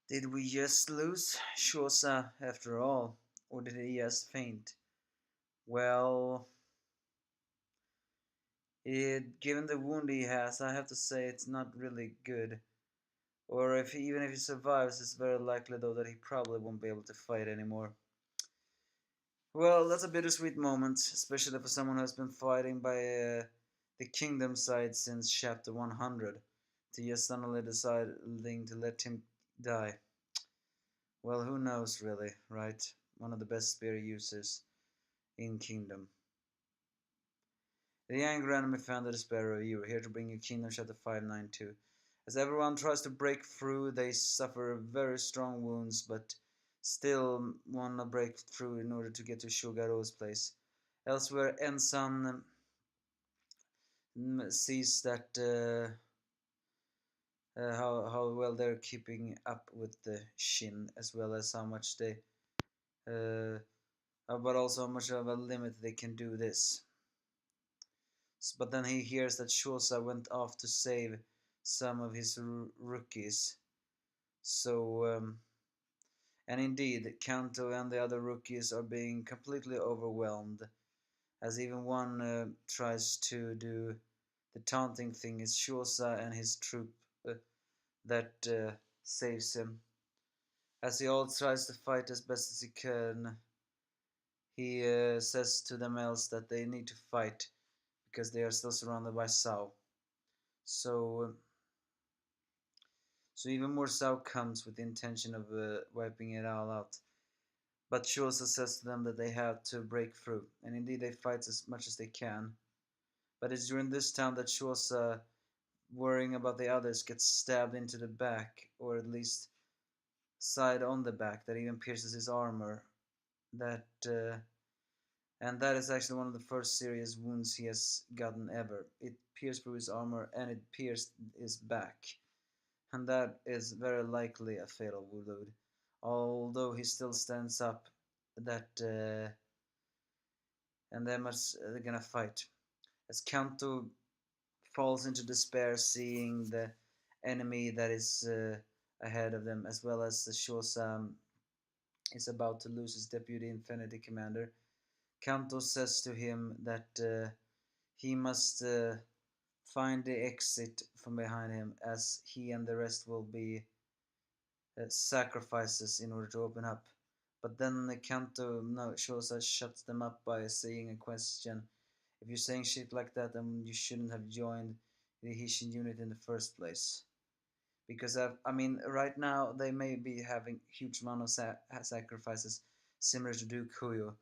Did we just lose Shosa after all, or did he just faint? Well, given the wound he has, I have to say it's not really good. Or even if he survives, it's very likely though that he probably won't be able to fight anymore. Well, that's a bittersweet moment, especially for someone who has been fighting by the kingdom side since chapter 100, to just suddenly deciding to let him die. Well, who knows really, right? One of the best spear users in Kingdom. The angry enemy found the despair of you, here to bring you Kingdom chapter 592. As everyone tries to break through, they suffer very strong wounds, but still want to break through in order to get to Shugaro's place. Elsewhere, Ensan sees that how well they're keeping up with the Shin, as well as how much they, but also how much of a limit they can do this. But then he hears that Shousa went off to save some of his rookies. So, and indeed, Kanto and the other rookies are being completely overwhelmed, as even one tries to do the taunting thing. It's Shousa and his troop that saves him. As he all tries to fight as best as he can, he says to them else that they need to fight because they are still surrounded by Sao. So, so even more Sao comes with the intention of wiping it all out. But Shosa says to them that they have to break through, and indeed they fight as much as they can. But it's during this time that Shosa, worrying about the others, gets stabbed into the back, or at least side on the back, that even pierces his armor. That and that is actually one of the first serious wounds he has gotten ever. It pierced through his armor and it pierced his back, and that is very likely a fatal wound. Although he still stands up, that and they're gonna fight. As Kanto falls into despair, seeing the enemy that is ahead of them, as well as the Shosa is about to lose his deputy infinity commander. Kanto says to him that he must find the exit from behind him, as he and the rest will be sacrifices in order to open up. But then Kanto Shosa shuts them up by saying a question. If you're saying shit like that, then you shouldn't have joined the Hi Shin Unit in the first place. Because I mean, right now they may be having huge amount of sacrifices similar to Dukuyo,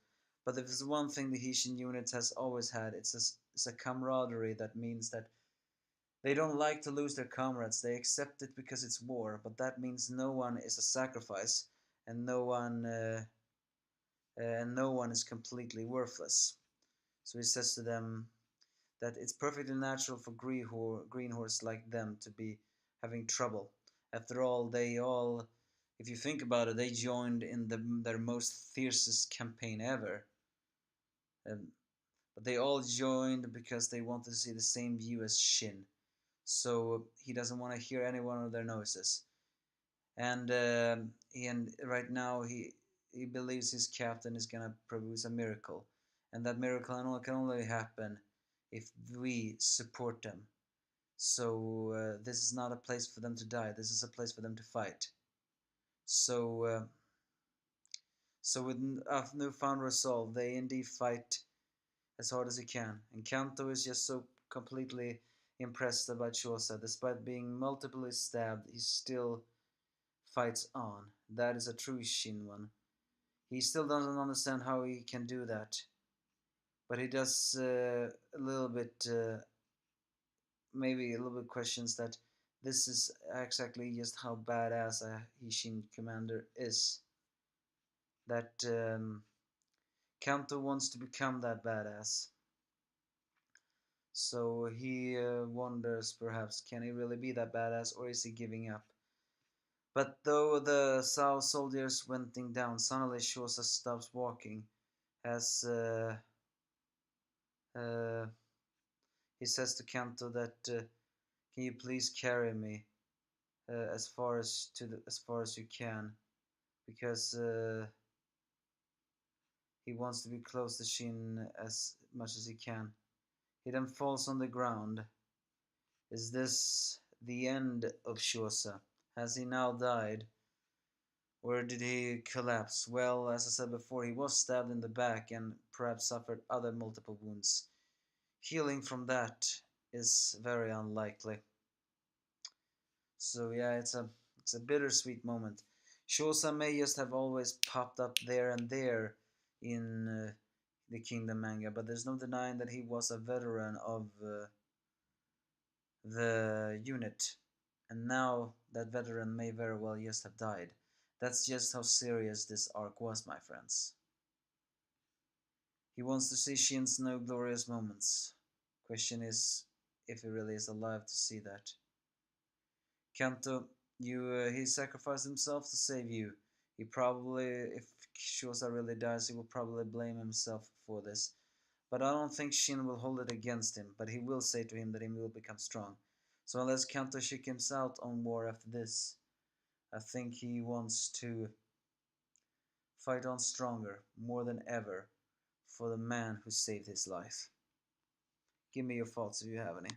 but if there's one thing the Hi Shin Unit has always had, it's a camaraderie that means that they don't like to lose their comrades. They accept it because it's war, but that means no one is a sacrifice, and no one is completely worthless. So he says to them that it's perfectly natural for green horse like them to be having trouble. After all, if you think about it, they joined in their most fiercest campaign ever. Um, but they all joined because they wanted to see the same view as Shin. So he doesn't want to hear any one of their noises. And right now he believes his captain is gonna produce a miracle, and that miracle can only happen if we support them. So this is not a place for them to die. This is a place for them to fight. So so with a newfound resolve, they indeed fight as hard as he can. And Kanto is just so completely impressed about Shosa. Despite being multiply stabbed, he still fights on. That is a true Shin one. He still doesn't understand how he can do that. But he does a little bit, maybe a little bit questions that this is exactly just how badass a Hi Shin commander is. That Kanto wants to become that badass. So he wonders perhaps, can he really be that badass, or is he giving up? But though the Sao soldiers went down, suddenly Shosa stops walking as uh, he says to Kanto that, can you please carry me? as far as you can, because he wants to be close to Shin as much as he can. He then falls on the ground. Is this the end of Shosa? Has he now died? Or did he collapse? Well, as I said before, he was stabbed in the back and perhaps suffered other multiple wounds. Healing from that is very unlikely. So yeah, it's a bittersweet moment. Shosa may just have always popped up there and there in the Kingdom manga, but there's no denying that he was a veteran of the unit, and now that veteran may very well just have died. That's just how serious this arc was, my friends. He wants to see Shin's no glorious moments. Question is if he really is alive to see that. Kanto, he sacrificed himself to save you. He probably, if Shosa really dies, he will probably blame himself for this. But I don't think Shin will hold it against him, but he will say to him that he will become strong. So unless Kanto chickens out on war after this, I think he wants to fight on stronger, more than ever, for the man who saved his life. Give me your thoughts if you have any.